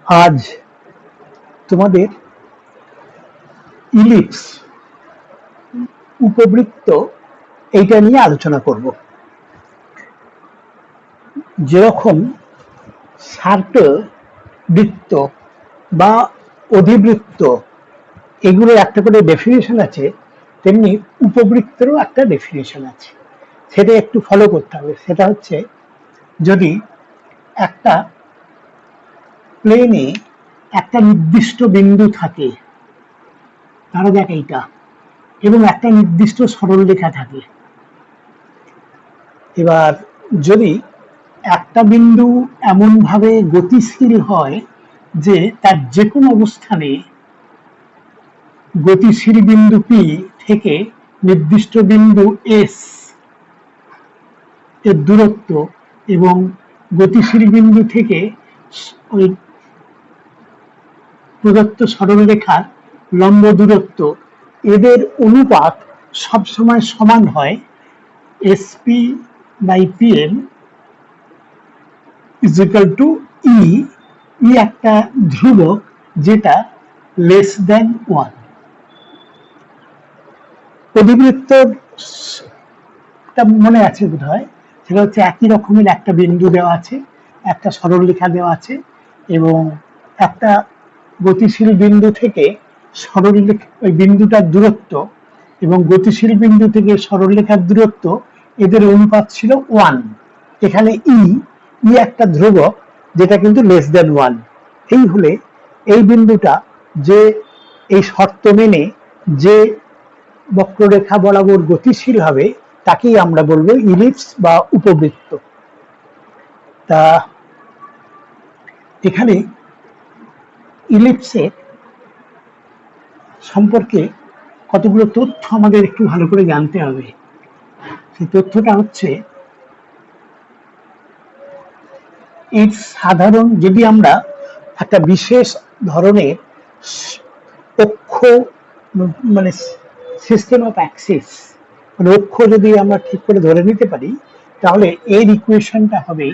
আজ তোমাদের ইলিপস উপবৃত্ত এইটা নিয়ে আলোচনা করব। যেরকম সার্কেল, বৃত্ত বা অধিবৃত্ত এগুলোর একটা করে ডেফিনেশন আছে, তেমনি উপবৃত্তেরও একটা ডেফিনেশন আছে, সেটা একটু ফলো করতে হবে। সেটা হচ্ছে, যদি একটা প্লেনে একটা নির্দিষ্ট বিন্দু থাকে, ধরা যাক এইটা, এবং একটা নির্দিষ্ট সরলরেখা থাকে। এবার যদি একটা বিন্দু এমন ভাবে গতিশীল হয় যে তার যে কোনো অবস্থানে গতিশীল বিন্দু পি থেকে নির্দিষ্ট বিন্দু এস এর দূরত্ব এবং গতিশীল বিন্দু থেকে ওই প্রদত্ত সরলরেখার লম্ব দূরত্ব, এদের অনুপাত সবসময় সমান হয়, SP by PM is equal to e. E একটা ধ্রুবক যেটা লেস দেন 1। অধিবৃত্তর মনে আছে বোধ হয়, সেটা হচ্ছে একই রকমের একটা বিন্দু দেওয়া আছে, একটা সরলরেখা দেওয়া আছে, এবং একটা গতিশীল বিন্দু থেকে সরলরেখা ওই বিন্দুটার দূরত্ব এবং গতিশীল বিন্দু থেকে সরলরেখার দূরত্ব, এদের অনুপাত ছিল 1। এখানে ই একটা ধ্রুবক যেটা কিন্তু লেস দেন 1। এই হলে এই বিন্দুটা যে এই শর্ত মেনে যে বক্ররেখা বরাবর গতিশীল হবে তাকেই আমরা বলবো ইলিপস বা উপবৃত্ত। তা এখানে ইলিপসের সম্পর্কে কতগুলো তথ্য আমাদের একটু ভালো করে জানতে হবে। সেই তথ্যটা হচ্ছে, এর সাধারণ, যদি আমরা একটা বিশেষ ধরনের অক্ষ মানে সিস্টেম অফ অ্যাক্সিস মানে অক্ষ যদি আমরা ঠিক করে ধরে নিতে পারি, তাহলে এর ইকুয়েশনটা হবে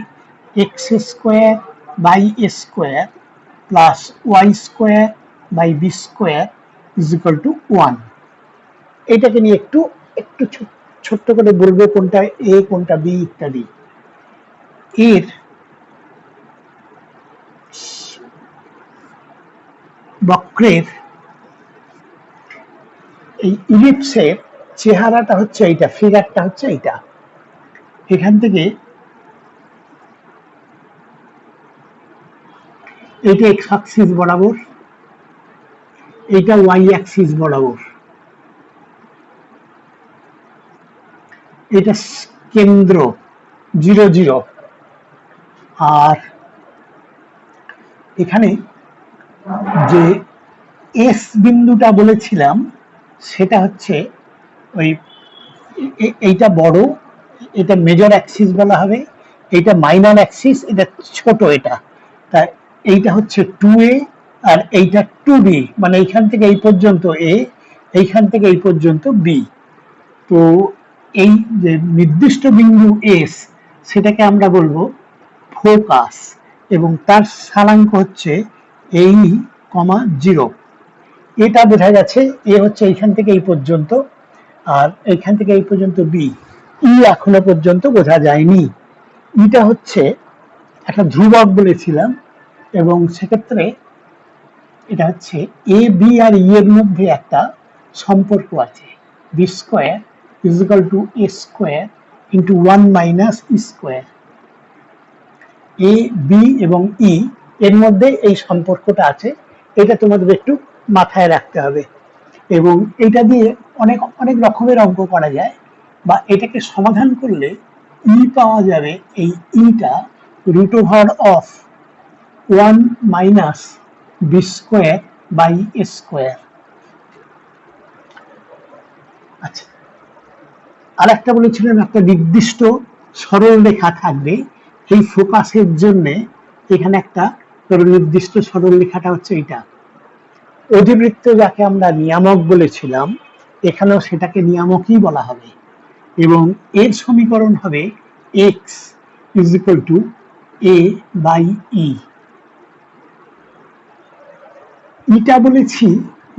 x square by a square plus y square by b square is equal to 1। এটাকে নিয়ে একটু একটু ছোট্ট করে বলবো কোনটা এ কোনটা বি ইত্যাদি। এর বক্রের এই ইলিপসের চেহারাটা হচ্ছে এইটা, ফিগারটা হচ্ছে এইটা। এখান থেকে এইটা এক্স অ্যাক্সিস বরাবর, এইটা ওয়াই অ্যাক্সিস বরাবর, এটা কেন্দ্র 0 0। আর এখানে যে এস বিন্দুটা বলেছিলাম সেটা হচ্ছে ওই এইটা বড়, এটা মেজর অ্যাক্সিস বলা হবে, এইটা মাইনর অ্যাক্সিস, এটা ছোট। এটা তা এইটা হচ্ছে 2a আর এইটা 2b, মানে এইখান থেকে এই পর্যন্ত এ, এইখান থেকে এই পর্যন্ত বি। তো এই যে নির্দিষ্ট বিন্দু এস, সেটাকে আমরা বলবো ফোকাস, এবং তার স্থানাঙ্ক হচ্ছে এই কমা 0। এটা বোঝা গেছে, এ হচ্ছে এইখান থেকে এই পর্যন্ত, আর এইখান থেকে এই পর্যন্ত বি। ই এখনো পর্যন্ত বোঝা যায়নি। ইটা হচ্ছে একটা ধ্রুবক বলেছিলাম, এবং সেক্ষেত্রে এটা হচ্ছে এ বি আর ই এর মধ্যে একটা সম্পর্ক আছে, b square is equal to a square into 1 minus e square. A b এবং ই এর মধ্যে এই সম্পর্কটা আছে, এটা তোমাদের একটু মাথায় রাখতে হবে। এবং এটা দিয়ে অনেক অনেক রকমের অঙ্ক করা যায়, বা এটাকে সমাধান করলে ই পাওয়া যাবে, এই ইটা root over of 1 minus b square by a square. আচ্ছা, আর একটা বলেছিলেন একটা নির্দিষ্ট সরল রেখা থাকবে, এই ফোকাসের জন্য এখানে একটা নির্দিষ্ট সরল রেখাটা হচ্ছে এটা। অধিবৃত্ত যাকে আমরা নিয়ামক বলেছিলাম, এখানেও সেটাকে নিয়ামকই বলা হবে, এবং এর সমীকরণ হবে x is equal to a by e. ইটা বলেছি,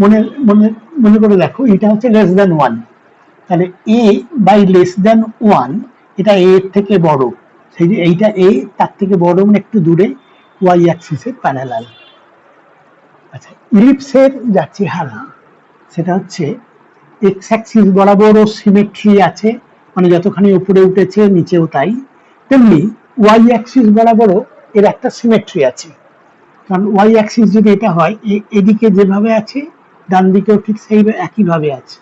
মনে মনে মনে করে দেখো, এটা হচ্ছে লেস দেন 1, তাহলে এ বাই লেস দেন 1, এটা এ এর থেকে বড়, সেই যে এইটা এ তার থেকে বড় মানে একটু দূরে, ওয়াই অ্যাক্সিসের প্যারালাল। আচ্ছা, ইলিপসের যা চেহারা সেটা হচ্ছে এক্স অ্যাক্সিস বরাবরও সিমেট্রি আছে, মানে যতখানি উপরে উঠেছে নিচেও তাই, তেমনি ওয়াই অ্যাক্সিস বরাবরও এর একটা সিমেট্রি আছে। কারণ ওয়াই অ্যাক্সিস যদি এটা হয়, এদিকে যেভাবে আছে ডান দিকেও ঠিক সেই একইভাবে আছে।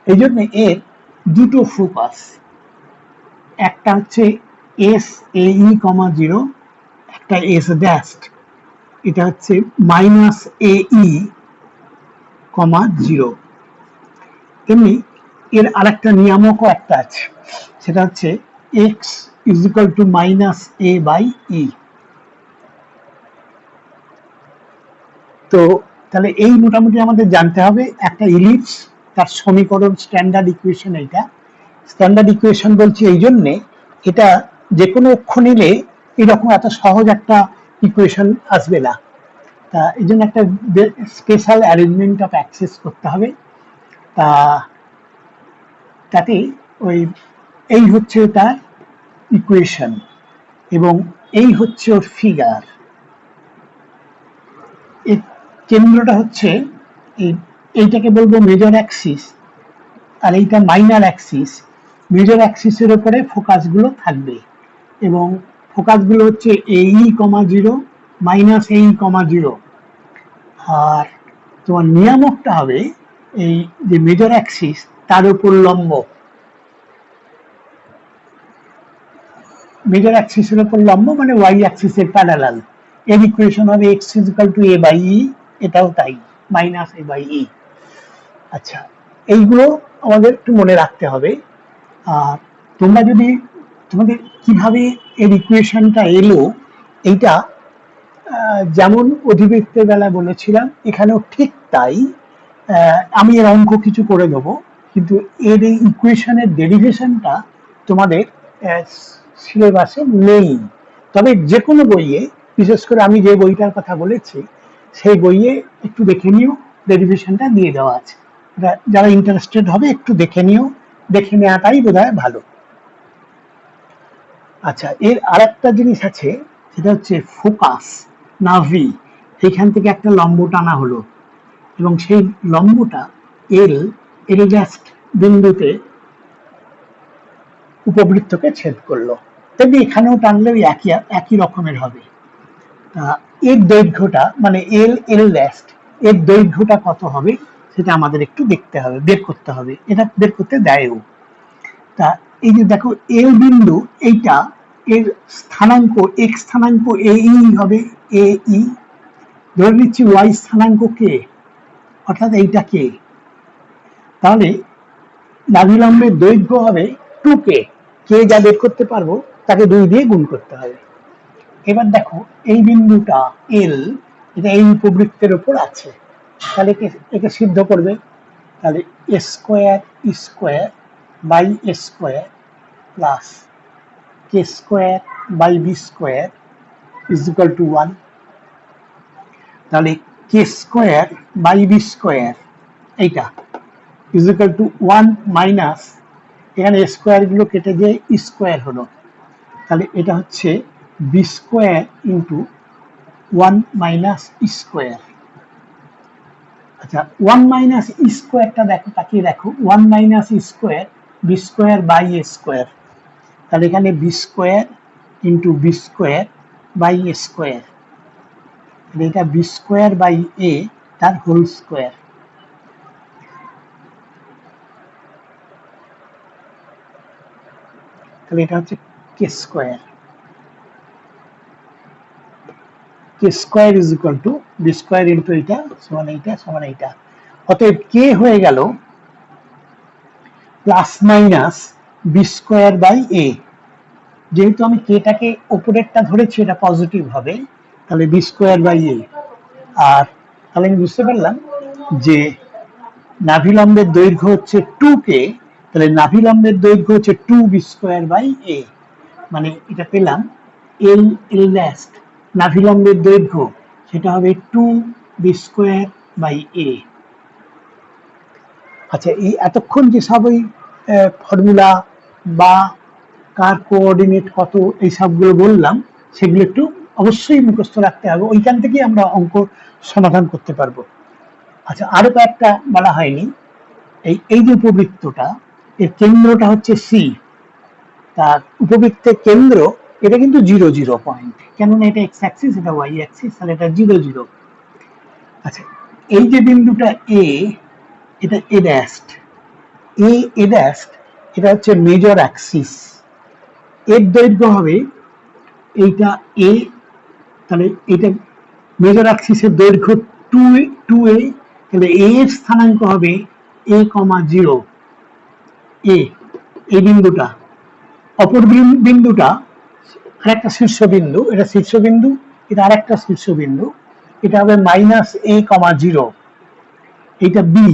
এই জন্য এর দুটো ফোকাস, একটা হচ্ছে এস এ ই কমা 0, একটা এস ড্যাস্ট, এটা হচ্ছে মাইনাস এ ই কমা 0। তেমনি এর আরেকটা নিয়ামকও একটা আছে, সেটা হচ্ছে x is equal to minus a by e. তো তাহলে এই মোটামুটি আমাদের জানতে হবে একটা ইলিপস, তার সমীকরণ স্ট্যান্ডার্ড ইকুয়েশন। এইটা স্ট্যান্ডার্ড ইকুয়েশন বলছি এই জন্যে, এটা যে কোনো অক্ষ নিলে এরকম এত সহজ একটা ইকুয়েশন আসবে না, তা এই জন্য একটা স্পেশাল অ্যারেঞ্জমেন্ট অফ অ্যাক্সেস করতে হবে। তা তাতে ওই এই হচ্ছে তার ইকুয়েশন এবং এই হচ্ছে ওর ফিগার। এর কেন্দ্রটা হচ্ছে এইটাকে বলবো মেজর অ্যাক্সিস, আর এইটা মাইনার অ্যাক্সিস। মেজর অ্যাক্সিসের উপরে ফোকাসগুলো থাকবে এবং ফোকাসগুলো হচ্ছে এই কমা 0, মাইনাস এই কমা 0। আর তোমার নিয়ামকটা হবে এই যে মেজর অ্যাক্সিস তার উপর লম্ব, মেজর অ্যাক্সিসের উপর লম্ব মানে ওয়াই অ্যাক্সিসের প্যারালাল। এর ইকুয়েশন হবে x is equal to a by e, এটাও তাই, মাইনাস এ বাই ই। আচ্ছা, এইগুলো আমাদের একটু মনে রাখতে হবে। আর তোমরা যদি তোমাদের কিভাবে এর ইকুয়েশনটা এলো, এইটা যেমন অধিবৃত্তের বেলায় বলেছিলাম এখানেও ঠিক তাই। আমি এর অঙ্ক কিছু করে দেবো, কিন্তু এর এই ইকুয়েশনের ডেরিভেশনটা তোমাদের সিলেবাসে নেই। তবে যে কোনো বইয়ে, বিশেষ করে আমি যে বইটার কথা বলেছি সেই বইয়ে একটু দেখে নিও, ডেরিভেশনটা দিয়ে দেওয়া আছে। যারা ইন্টারেস্টেড হবে একটু দেখে নিও, দেখে নেওয়াটাই বোধহয় ভালো। আচ্ছা, এর আরেকটা জিনিস আছে, সেটা হচ্ছে ফোকাস, নাভি। এখান থেকে একটা লম্ব টানা হলো এবং সেই লম্বটা এল জাস্ট বিন্দুতে উপবৃত্তকে ছেদ করলো, তেমনি এখানেও টানলে ওই একই রকমের হবে। এর দৈর্ঘ্যটা মানে এল ল্যাস্ট, এর দৈর্ঘ্যটা কত হবে সেটা আমাদের একটু দেখতে হবে, বের করতে হবে। এটা বের করতে দেয়ও। তা এই যে দেখো এল বিন্দু, এইটা এর স্থানাঙ্ক এক্স স্থানাঙ্ক এ ই হবে, এ ই। ধরে নিচ্ছি ওয়াই স্থানাঙ্ক কে, অর্থাৎ এইটা কে, তাহলে নাভিলম্বের দৈর্ঘ্য হবে 2k। কে যা বের করতে পারবো তাকে 2 দিয়ে গুণ করতে হবে। এবার দেখো এই বিন্দুটা এল, এটা এই উপবৃত্তের উপর আছে, তাহলে একে সিদ্ধ করবে। তাহলে a square e square by a square plus k square by b square is equal to 1। তাহলে k square by b square এইটা ইজ ইকুয়াল টু 1 মাইনাস, এখানে স্কোয়ার গুলো কেটে গিয়ে স্কোয়ার হলো, তাহলে এটা হচ্ছে b square into 1 minus square. আচ্ছা, 1 মাইনাস স্কোয়ারটা দেখো, তাকিয়ে দেখো, 1 minus square b square by a square, তাহলে এখানে b square into B square by a square, এটা বি স্কোয়ার বাই এ তার হোল স্কোয়ার। তাহলে এটা হচ্ছে k square, k square is equal to b square into এটা সমান এইটা সমান এইটা। অতএব কে হয়ে গেল plus minus b square by a. যেহেতু আমি কেটাকে ওপরেরটা ধরেছি, এটা পজিটিভ হবে, তাহলে বি স্কোয়ার বাই এ। আর তাহলে আমি বুঝতে পারলাম যে নাভিলম্বের দৈর্ঘ্য হচ্ছে 2k, তাহলে নাভিলম্বের দৈর্ঘ্য হচ্ছে 2 বি স্কোয়ার বাই এ, মানে এটা পেলাম এল ল্যাস্ট নাভিলম্বের দৈর্ঘ্য, সেটা হবে 2 বি স্কোয়ার বাই এ। আচ্ছা, এই এতক্ষণ যেসব ওই ফর্মুলা বা কার কোঅর্ডিনেট কত এই সবগুলো বললাম, সেগুলো একটু অবশ্যই মুখস্থ রাখতে হবে, ওইখান থেকেই আমরা অঙ্ক সমাধান করতে পারবো। আচ্ছা, আরো কয়েকটা বলা হয়নি। এই যে উপবৃত্তটা, এর কেন্দ্রটা হচ্ছে সি, তার উপবৃত্তের কেন্দ্র এটা কিন্তু 0 0 পয়েন্ট, কেননা এটা এক্স অ্যাক্সিস, এটা ওয়াই অ্যাক্সিস, তাহলে এটা 0 0। আচ্ছা, এই যে বিন্দুটা এ, এটা এ ড্যাস্ট, এ ড্যাস্ট, এটা হচ্ছে মেজর অ্যাক্সিস। এর দৈর্ঘ্য হবে এইটা এ, তাহলে এটা মেজর অ্যাক্সিসের দৈর্ঘ্য 2a, তাহলে এ এর স্থানাঙ্ক হবে a, 0, এ, এই বিন্দুটা। অপর বিন্দুটা আরেকটা শীর্ষবিন্দু, এটা শীর্ষবিন্দু, এটা আরেকটা শীর্ষবিন্দু, এটা হবে -a, 0, এটা বি,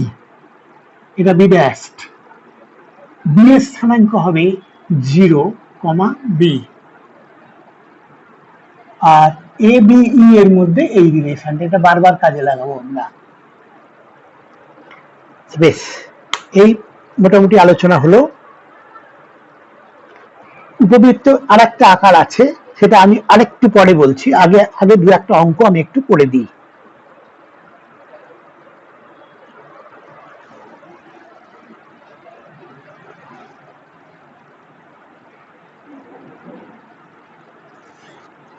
এটা বি ড্যাস্ট, বি এর স্থানাঙ্ক হবে 0, B. R A B E এর মধ্যে এই রিলেশনটা, এটা বারবার কাজে লাগাবো আমরা। বেশ, এই মোটামুটি আলোচনা হলো। উপবৃত্ত আরেকটা আকার আছে, সেটা আমি আরেকটু পরে বলছি, আগে আগে দু একটা অঙ্ক আমি একটু করে দিই।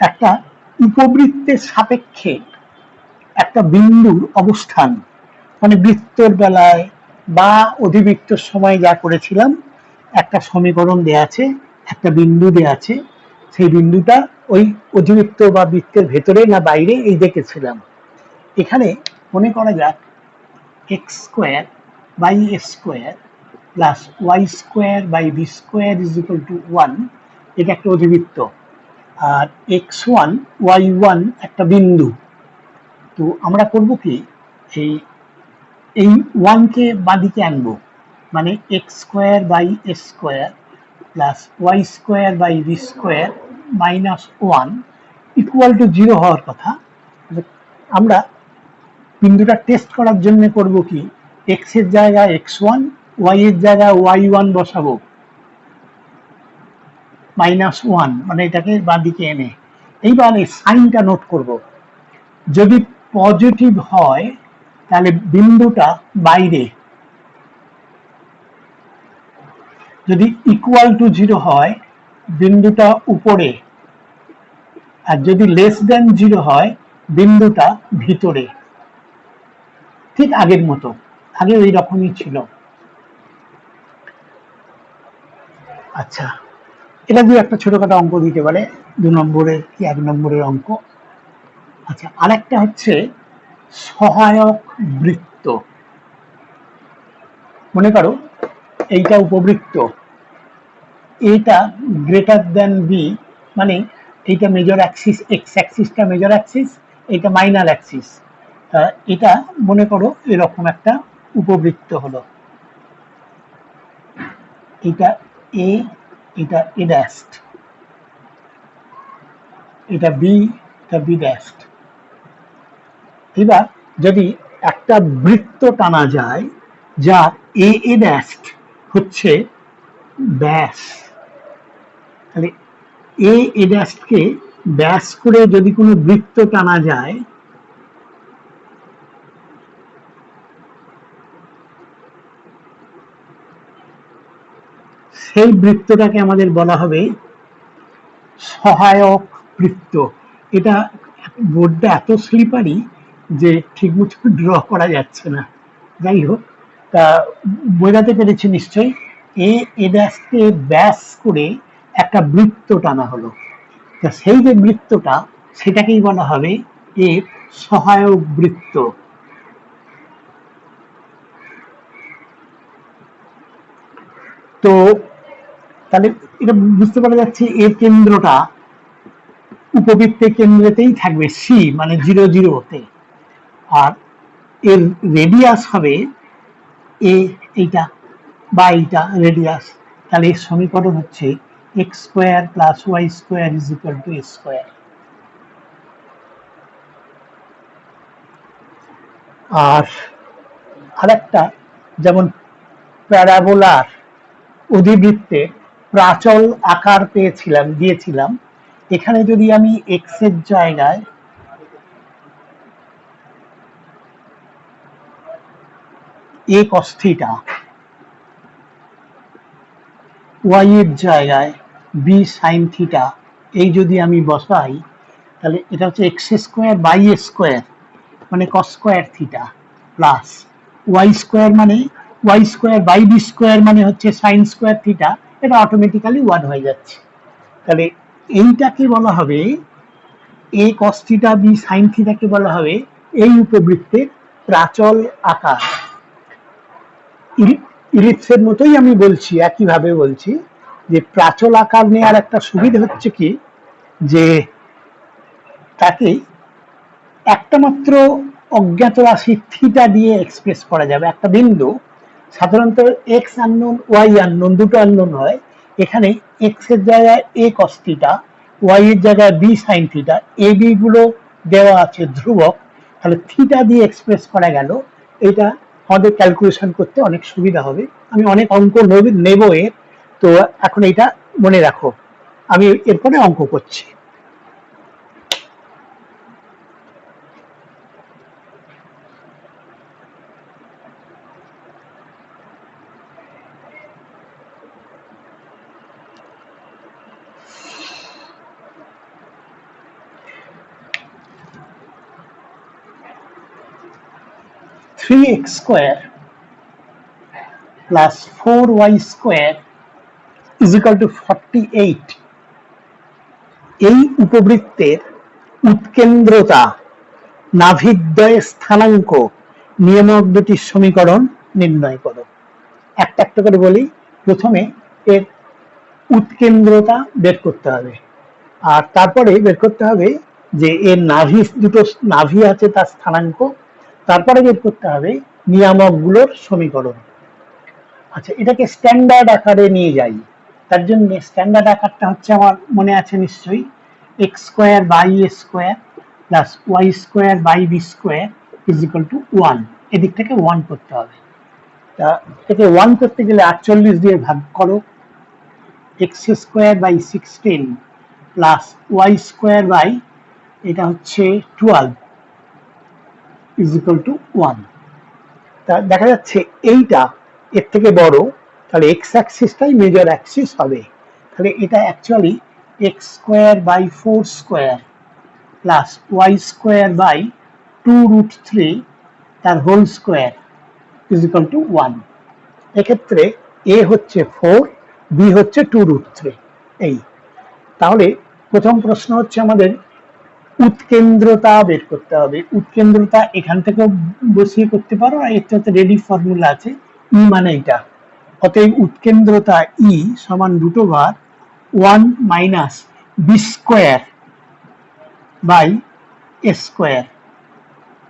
একটা উপবৃত্তের সাপেক্ষে একটা বিন্দুর অবস্থান, মানে বৃত্তর বেলায় বা অধিবৃত্তর সময় যা করেছিলাম, একটা সমীকরণ দেয়া আছে, একটা বিন্দু দেয়া আছে, সেই বিন্দুটা ওই অধিবৃত্ত বা বৃত্তের ভেতরে না বাইরে এই দেখেছিলাম। এখানে মনে করা যাক x square by a square plus y square by b square is equal to 1, এটা একটা অধিবৃত্ত। আর x1 y1 একটা বিন্দু। তো আমরা করব কি, এই 1 কে বাঁদিকে আনবো, মানে x square by a square plus y square by b square -1 equal to 0 হওয়ার কথা। আমরা বিন্দুটা টেস্ট করার জন্য করব কি, এক্স এর জায়গায় x1, ওয়াই এর জায়গায় y1 বসাবো, -1, মানে এটাকে বাঁদিকে এনে এইবার এই সাইনটা নোট করব। যদি পজিটিভ হয় তাহলে বিন্দুটা বাইরে, যদি ইকুয়াল টু 0 হয় বিন্দুটা উপরে, আর যদি লেস দেন 0 হয় বিন্দুটা ভিতরে। ঠিক আগের মতো, আগে ওই রকমই ছিল। আচ্ছা, এটা দিয়ে একটা ছোটখাটো অঙ্ক দিতে পারে, 2 নম্বরের কি 1 নম্বরের অঙ্ক। আচ্ছা, আরেকটা হচ্ছে সহায়ক বৃত্ত। মনে করো এইটা উপবৃত্ত, এটা গ্রেটার দেন বি, মানে এইটা মেজর অ্যাক্সিস, এক্স অ্যাক্সিসটা মেজর অ্যাক্সিস, এটা মাইনর অ্যাক্সিস। এটা মনে করো এরকম একটা উপবৃত্ত হলো, এটা এ, এটা এ ড্যাস্ট, এটা বি, এটা বি ড্যাস্ট। এবার যদি একটা বৃত্ত টানা যায় যার এ এ ড্যাস্ট হচ্ছে ব্যাস, তাহলে এ এ ড্যাস্টকে ব্যাস করে যদি কোনো বৃত্ত টানা যায়, সেই বৃত্তটাকে আমাদের বলা হবে সহায়ক বৃত্ত। এটা বোর্ডটা এত স্লিপারি যে ঠিক মতো ড্র করা যাচ্ছে না, যাই হোক, তা বোঝাতে পেরেছি নিশ্চয়ই। এ ড্যাশকে ব্যাস করে একটা বৃত্ত টানা হলো, তা সেই যে বৃত্তটা সেটাকেই বলা হবে এর সহায়ক বৃত্ত। তো তাহলে এটা বুঝতে পারা যাচ্ছে এর কেন্দ্রটা উপবৃত্তের কেন্দ্রেতেই থাকবে, সি মানে 0 0-তে, আর এর রেডিয়াস হবে এ, এইটা বা এইটা রেডিয়াস। তাহলে এর সমীকরণ হচ্ছে x square plus y square is equal to a square. আর আরেকটা, যেমন প্যারাবোলার অধিবৃত্তে প্রাচল আকার দিয়েছিলাম, এখানে যদি আমি এক্স এর জায়গায় a cos থিটা, y এর জায়গায় b sin থিটা এই যদি আমি বসাই, তাহলে এটা হচ্ছে x square by a square মানে cos square theta plus y square মানে y square by b square মানে হচ্ছে সাইন স্কোয়ার থিটা। এটা অটোমেটিক্যালি 1 হয়ে যাচ্ছে। তাহলে এইটাকে বলা হবে a cos theta b sine থিটাকে বলা হবে এই উপবৃত্তের প্রাচল আকার। ইলিপসের মতোই আমি বলছি, একইভাবে বলছি যে প্রাচল আকার নেওয়ার একটা সুবিধা হচ্ছে কি, যে তাকে একটা মাত্র অজ্ঞাত রাশি থিটা দিয়ে এক্সপ্রেস করা যাবে। একটা বিন্দু সাধারণত এক্স আননোন ওয়াই আননোন দুটো আননোন হয়, এখানে এক্স এর জায়গায় এ কস থিটা, ওয়াই এর জায়গায় B sine theta, A B গুলো দেওয়া আছে ধ্রুবক, তাহলে থিটা দিয়ে এক্সপ্রেস করা গেল। এটা আমাদের ক্যালকুলেশন করতে অনেক সুবিধা হবে। আমি অনেক অঙ্ক নেব এর, তো এখন এটা মনে রাখো, আমি এরপরে অঙ্ক করছি। Three x square plus 4y square is equal two 48, এই উপবৃত্তের উৎকেন্দ্রতা নাভিদ্বয় স্থানাঙ্ক নিয়ামক দুটির সমীকরণ নির্ণয় করো। একটা একটা করে বলি। প্রথমে এর উৎকেন্দ্রতা বের করতে হবে, আর তারপরে বের করতে হবে যে এর দুটো নাভি আছে তার স্থানাঙ্ক, তারপরে বের করতে হবে নিয়ামক গুলোর সমীকরণ। আচ্ছা, এটাকে স্ট্যান্ডার্ড আকারে নিয়ে যাই। তার জন্য স্ট্যান্ডার্ড আকারটা হচ্ছে, আমার মনে আছে নিশ্চয়ই, x square by a square plus y square by b square is equal to 1। এদিক থেকে 1 করতে হবে। তা এটাকে 1 করতে গেলে 48 দিয়ে ভাগ করো। X square by 16 plus y square by এটা হচ্ছে 12 ইজ ইকুয়াল টু 1। তা দেখা যাচ্ছে এইটা এর থেকে বড়, তাহলে এক্স অ্যাক্সিসটাই মেজর অ্যাক্সিস হবে। তাহলে এটা actually x square by 4 square plus y square by 2√3 তার whole square is equal to 1। এক্ষেত্রে এ হচ্ছে 4, বি হচ্ছে 2√3। এই তাহলে প্রথম প্রশ্ন হচ্ছে আমাদের উৎকেন্দ্রতা বের করতে হবে। উৎকেন্দ্রতা এখান থেকেও বসিয়ে করতে পারো, আর এটাতে রেডি ফর্মুলা আছে, ই মানে এটা। অতএব উৎকেন্দ্রতা ই সমান √1 minus b square by a square.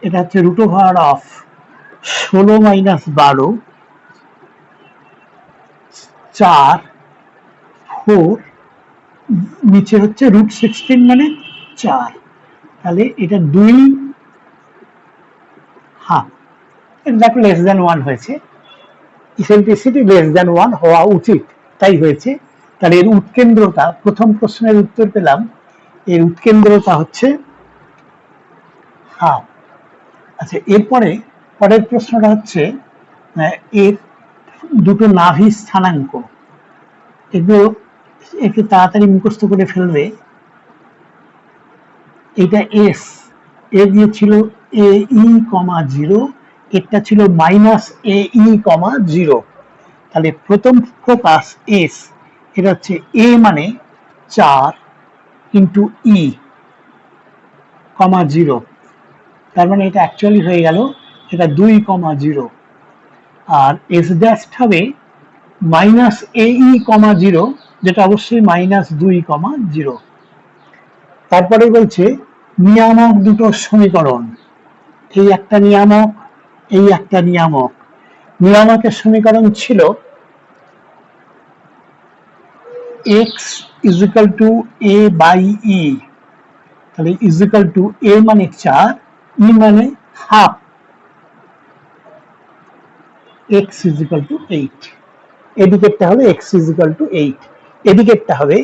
এটা হচ্ছে √16 মাইনাস 12 4 4, নিচে হচ্ছে √16 মানে 4, তাহলে এটা 2.5। দেখো লেস দ্যান 1 হয়েছে, ইসেন্ট্রিসিটি লেস দ্যান 1 হওয়া উচিত, তাই হয়েছে। তাহলে এর উৎকেন্দ্রতা, প্রথম প্রশ্নের উত্তর পেলাম, এর উৎকেন্দ্রতা হচ্ছে হাফ। আচ্ছা, এরপরে পরের প্রশ্নটা হচ্ছে এর দুটো নাভি স্থানাঙ্ক, এগুলো একটু তাড়াতাড়ি মুখস্থ করে ফেলবে। এটা এস, এ দিয়েছিল এ ই কমা 0, এটা ছিল মাইনাস এ ই কমা 0। তাহলে প্রথম ফোকাস এস, এটা হচ্ছে এ মানে 4 ইন্টু ই কমা 0, তার মানে এটা অ্যাকচুয়ালি হয়ে গেল এটা 2.0, আর এস ড্যাশ হবে মাইনাস এ ই কমা 0, যেটা অবশ্যই মাইনাস 2.0। তারপরে বলছে নিয়ামক দুটো সমীকরণ, এই একটা নিয়ামক, এই একটা নিয়ামক। নিয়ামকের সমীকরণ ছিল x is equal to a by e, তাহলে ইজ ইকাল টু এ মানে 4, ই মানে half, x is equal to 8, এদিকেরটা হবে x ইজ ইকুয়াল টু 8, এদিকেরটা হবে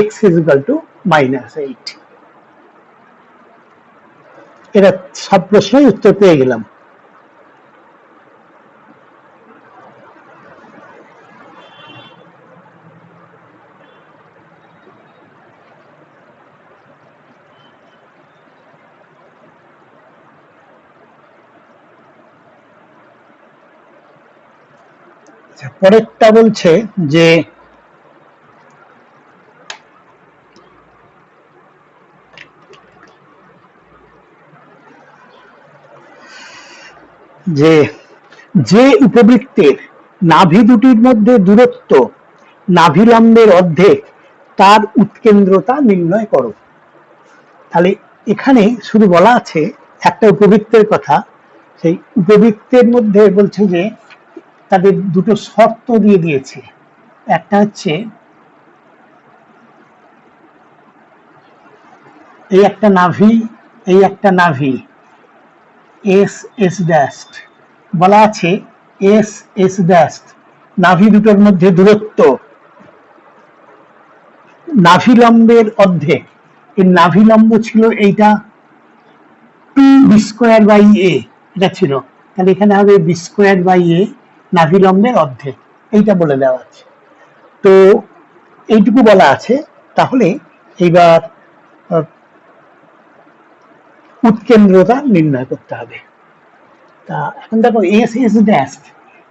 x ইজ ইকুয়াল টু -8। এটা সব প্রশ্নের উত্তর পেয়ে গেলাম। পরেরটা বলছে যে যে উপবৃত্তের নাভি দুটির মধ্যে দূরত্ব নাভিলম্বের অর্ধেক তার উৎকেন্দ্রতা নির্ণয় করো। তাহলে এখানে শুধু বলা আছে একটা উপবৃত্তের কথা, সেই উপবৃত্তের মধ্যে বলছে যে তাদের দুটো শর্ত দিয়ে দিয়েছে। একটা হচ্ছে এই একটা নাভি, এই একটা নাভি এস এস ড্যাশ, বলা আছে এস এস ড্যাশ নাভি দুটোর মধ্যে দূরত্ব নাভিলম্বের অর্ধেক। এর নাভিলম্ব ছিল এইটা 2b²/a, এটা ছিল, তাহলে এখানে হবে b²/a নাভিলম্বের অর্ধেক, এইটা বলে দেওয়া আছে। তো এইটুকু বলা আছে। তাহলে এইবার উৎকেন্দ্রতা নির্ণয় করতে হবে। তা এখন দেখো এস এস ড্যাশ,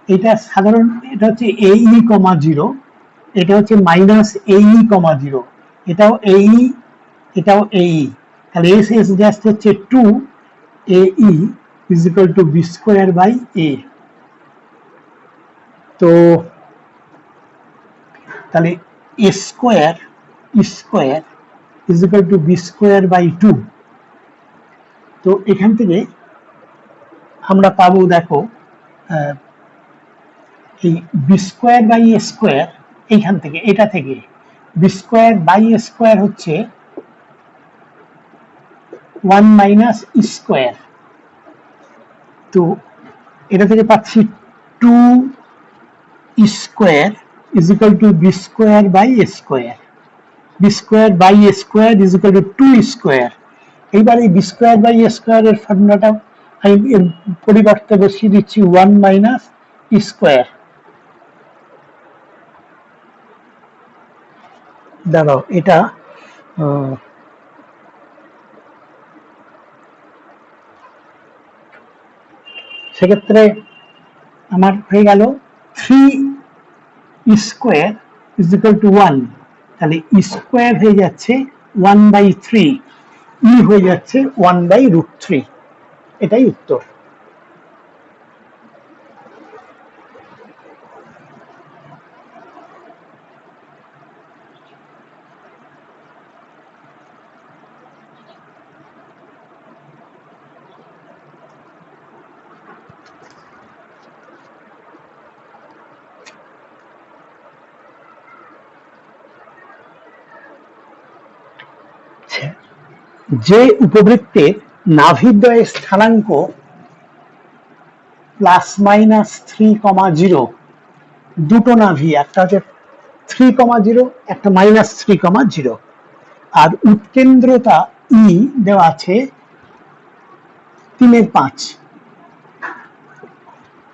এটা সাধারণ, এটা হচ্ছে AE, 0, এটা হচ্ছে -AE, 0, এটাও AE, এটাও AE, তাহলে এস এস ড্যাশ হচ্ছে 2AE is equal two b²/a। তো তাহলে a square is equal two b²/2। তো এখান থেকে আমরা পাবো, দেখো এই b²/a², এইখান থেকে, এটা থেকে b²/a² হচ্ছে 1 - e²। তো এটা থেকে পাচ্ছি 2e² is equal two b²/a², b²/a² is equal two 2e²। এইবার এই b²/a² এর ফর্মুলাটা আমি এর পরিবর্তে বসিয়ে দিচ্ছি 1 - e²। দাঁড়াও, এটা সেক্ষেত্রে আমার হয়ে গেল 3e² ইজ ইকুয়াল টু 1, তাহলে e² হয়ে যাচ্ছে 1/3, ই হয়ে যাচ্ছে 1/√3, এটাই উত্তর। যে উপবৃত্তের নাভিদ্বয়ের স্থানাঙ্ক +-3, 0, দুটো নাভি, একটা হচ্ছে 3, 0, একটা -3, 0, আর উৎকেন্দ্রতা ই দেওয়া আছে 3/5,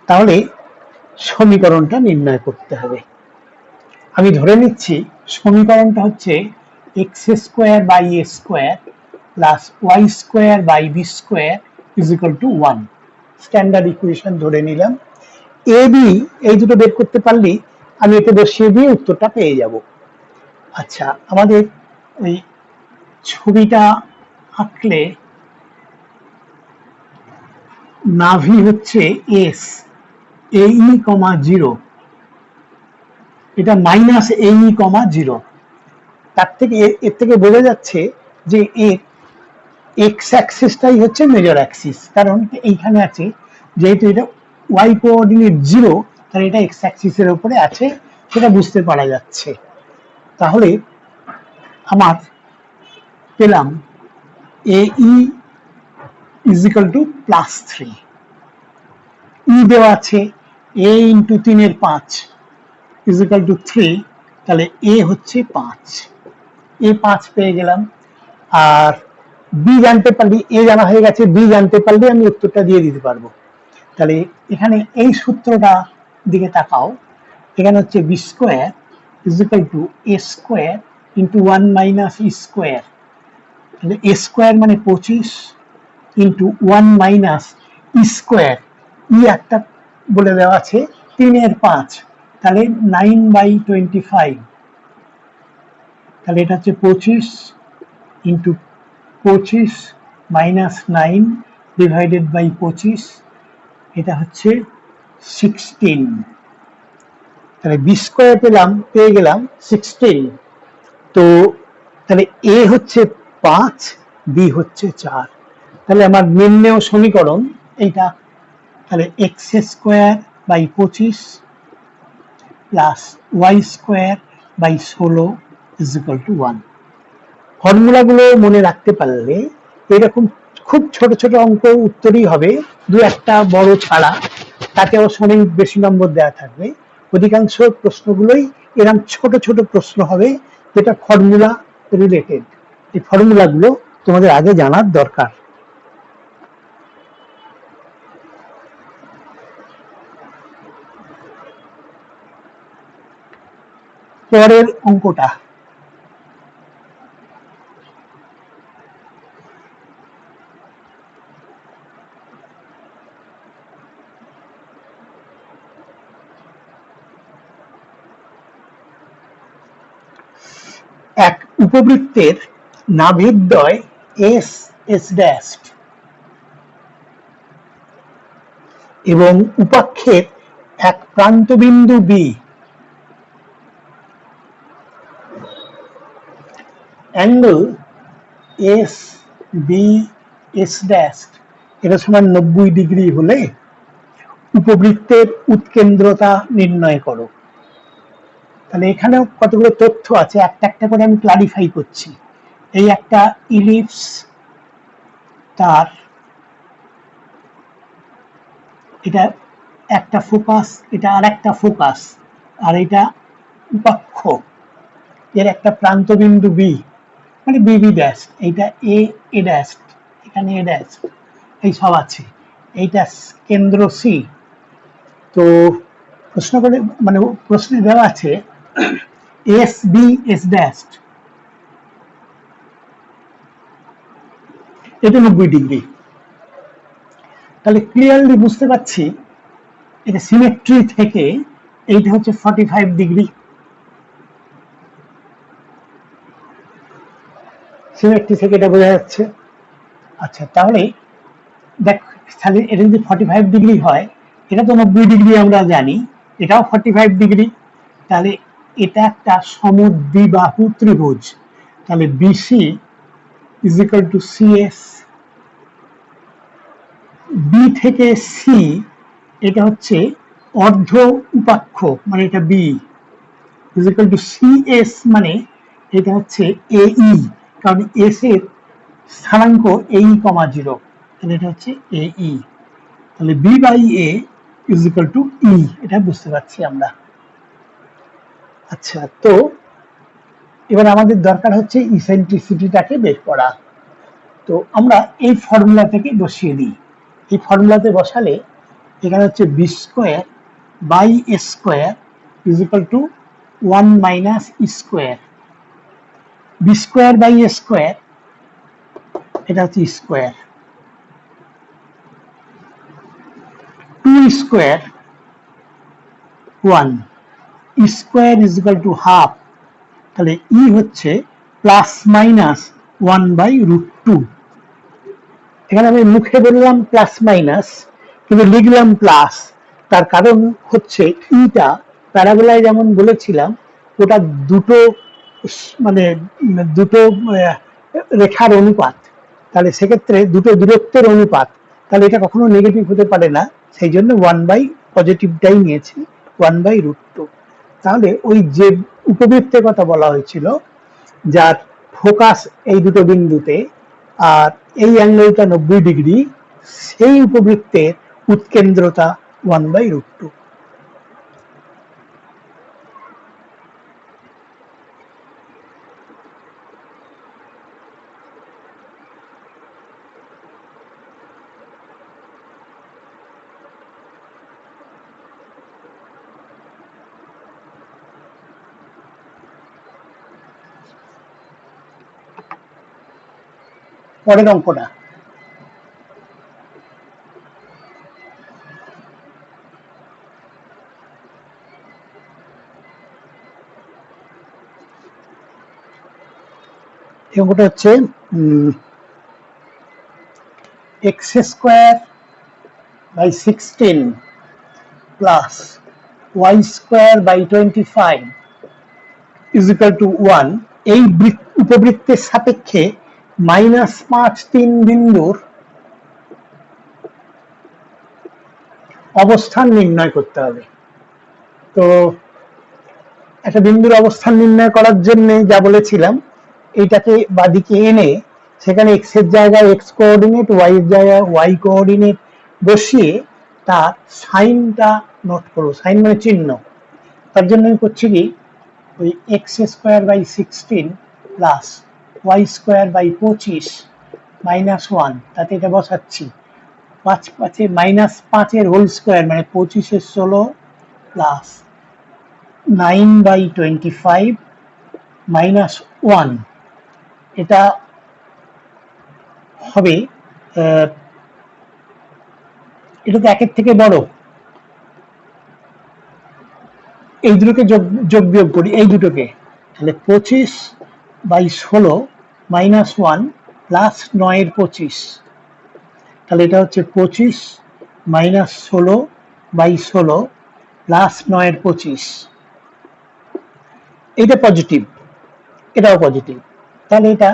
তাহলে সমীকরণটা নির্ণয় করতে হবে। আমি ধরে নিচ্ছি সমীকরণটা হচ্ছে x² + y² is equal to 1, standard equation ধরে নিলাম। এ বি এই দুটো বের করতে পারলেই আমি এতে বসিয়ে দিয়ে উত্তরটা পেয়ে যাব। আচ্ছা, আমাদের ওই ছবিটা আঁকলে নাভি হচ্ছে এস, AE, 0, এটা -AE, 0, তার থেকে এর থেকে বোঝা যাচ্ছে যে এর এক্স অ্যাক্সিসটাই হচ্ছে মেজর অ্যাক্সিস, কারণ এইখানে আছে, যেহেতু এটা ওয়াই কোঅর্ডিনেট 0, তাহলে এটা এক্স অ্যাক্সিসের উপরে আছে, সেটা বুঝতে পারা যাচ্ছে। তাহলে আমার পেলাম AE ইজ ইকুয়াল টু +3, ই দেওয়া আছে, এ ইন্টু 3/5 ইজিক্যাল টু 3, তাহলে এ হচ্ছে 5, এ 5 পেয়ে গেলাম। আর বি জানতে পারলি, এ জানা হয়ে গেছে, বি জানতে পারলে আমি উত্তরটা দিয়ে দিতে পারবো। তাহলে এখানে এই সূত্রটা দিকে তাকাও, এখানে হচ্ছে b square is equal two a square into 1 minus e square, তাহলে এ স্কোয়ার মানে 25 ইন্টু 1 মাইনাস ই স্কোয়ার, ই একটা বলে দেওয়া আছে 3/5, তাহলে 9/25, তাহলে এটা হচ্ছে 25 ইন্টু 25 মাইনাস 9 ডিভাইডেড বাই 25, এটা হচ্ছে 16। তাহলে বি স্কোয়ার পেয়ে গেলাম 16। তো তাহলে এ হচ্ছে 5, বি হচ্ছে 4, তাহলে আমার নির্ণেয় সমীকরণ এইটা। তাহলে x square by 25 plus y square by 16 is equal to 1। ফর্মুলাগুলো মনে রাখতে পারলে এরকম খুব ছোট ছোট অঙ্ক উত্তরই হবে, দু একটা বড় ছাড়া, তাতেও অনেক বেশি নম্বর দেওয়া থাকবে। অধিকাংশ প্রশ্নগুলোই এরকম ছোট ছোট প্রশ্ন হবে যেটা ফর্মুলা রিলেটেড। এই ফর্মুলাগুলো তোমাদের আগে জানার দরকার। পরের অঙ্কটা, এক উপবৃত্তের নাভিদ্বয় এস এস ড্যাশ এবং উপাক্ষের এক প্রান্তবিন্দু B, angle S B S dash এটা সমান 90 ডিগ্রি হলে উপবৃত্তের উৎকেন্দ্রতা নির্ণয় করো। তাহলে এখানেও কতগুলো তথ্য আছে, একটা একটা করে আমি ক্লারিফাই করছি। এই একটা ইলিপস, তার এটা একটা ফোকাস, এটা আর একটা ফোকাস, আর এটা উপাক্ষ, এর একটা প্রান্তবিন্দু বি মানে বিবি ড্যাশ, এইটা এ এ ড্যাশ, এখানে এ ড্যাশ, এই সব আছে, এইটা কেন্দ্র সি। তো প্রশ্ন করে মানে প্রশ্নে দেওয়া আছে এস বি এস ড্যাশ, এটা 90 ডিগ্রি। তাহলে ক্লিয়ারলি বুঝতে পারছি এটা সিমেট্রি থেকে এইটা হচ্ছে 45 ডিগ্রি, সিমেট্রি থেকে এটা বোঝা যাচ্ছে। আচ্ছা, তাহলে দেখ, তাহলে এটা যদি 45 ডিগ্রি হয়, এটা তো 90 ডিগ্রি আমরা জানি, এটাও 45 ডিগ্রি, তাহলে এটা একটা সমদ্বিবাহু ত্রিভুজ। তাহলে BC is equal to CS, B থেকে সি এটা হচ্ছে অর্ধ উপাক্ষ মানে এটা বি, ইজিক্যাল টু সিএস মানে এটা হচ্ছে এই, কারণ এস এর স্থানাঙ্ক এই কমা 0, তাহলে এটা হচ্ছে এই, তাহলে b by a is equal to e, এটা বুঝতে পারছি আমরা। আচ্ছা, তো এবার আমাদের দরকার হচ্ছে ইসেন্ট্রিসিটিটাকে বের করা। তো আমরা এই ফর্মুলা থেকে বসিয়ে দিই। এই ফর্মুলাতে বসালে এখানে হচ্ছে b square by a square is equal to 1 minus e square, b square by a square এটা হচ্ছে square, 2 square 1, square is equal to half, তাহলে ই হচ্ছে প্লাস মাইনাস 1/√2। এখানে আমি মুখে বললাম প্লাস মাইনাস কিন্তু লিখলাম প্লাস, তার কারণ হচ্ছে ইটা প্যারাবোলায় যেমন বলেছিলাম ওটা দুটো মানে দুটো রেখার অনুপাত, তাহলে সেক্ষেত্রে দুটো দূরত্বের অনুপাত, তাহলে এটা কখনো নেগেটিভ হতে পারে না, সেই জন্য 1 বাই পজিটিভটাই নিয়েছি 1/√2। তাহলে ওই যে উপবৃত্তের কথা বলা হয়েছিল যার ফোকাস এই দুটো বিন্দুতে আর এই অ্যাঙ্গেলটা 90 ডিগ্রি, সেই উপবৃত্তের উৎকেন্দ্রতা 1/√2। পরের অঙ্কটা। এই অঙ্কটা হচ্ছে x square by 16 plus y square by 25 is equal to 1। এই উপবৃত্তের সাপেক্ষে -5 বিন্দুর অবস্থান নির্ণয় করতে হবে। তো একটা বিন্দুর অবস্থান নির্ণয় করার জন্য যা বলেছিলাম, এইটাকে বাদিকে এনে সেখানে এক্স এর জায়গায় এক্স কোঅর্ডিনেট, ওয়াই এর জায়গায় ওয়াই কোঅর্ডিনেট বসিয়ে তার সাইনটা নোট করবো। সাইন মানে চিহ্ন। তার জন্য আমি করছি কি, ওই x square by 16 plus y square by 25 -1, তাতে এটা বসাচ্ছি। 5 5 -5 এর হোল স্কোয়ার মানে 25 এর 16 প্লাস 9/25 -1। এটা হবে, এটা তো একের থেকে বড়। এই দুটোকে যোগ বিয়োগ করি, এই দুটোকে, তাহলে 25/16 -1 প্লাস 9/25, তাহলে এটা হচ্ছে 25 - 16/16 প্লাস 9/25। এটা পজিটিভ, এটাও পজিটিভ, তাহলে এটা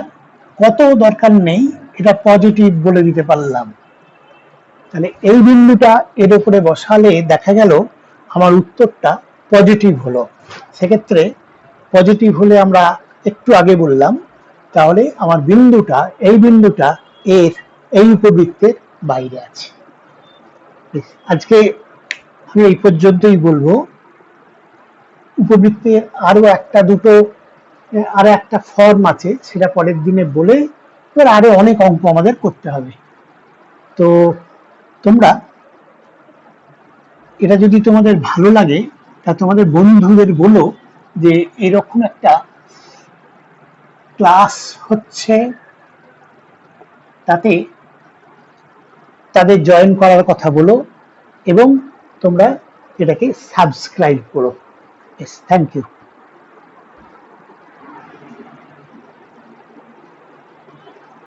কত দরকার নেই, এটা পজিটিভ বলে দিতে পারলাম। তাহলে এই বিন্দুটা এর উপরে বসালে দেখা গেল আমার উত্তরটা পজিটিভ হলো। সেক্ষেত্রে পজিটিভ হলে আমরা একটু আগে বললাম, তাহলে আমার বিন্দুটা, এই বিন্দুটা এর এই উপবৃত্তের বাইরে আছে। আজকে আমি এই পর্যন্তই বলবো। উপবৃত্তের আরো একটা ফর্ম আছে, সেটা পরের দিনে বলে এবার আরো অনেক অঙ্ক আমাদের করতে হবে। তো তোমরা এটা যদি তোমাদের ভালো লাগে, তা তোমাদের বন্ধুদের বলো যে এরকম একটা ক্লাস হচ্ছে, তাতে তাদের জয়েন করার কথা বলো এবং তোমরা এটাকে সাবস্ক্রাইব করো। Thank you.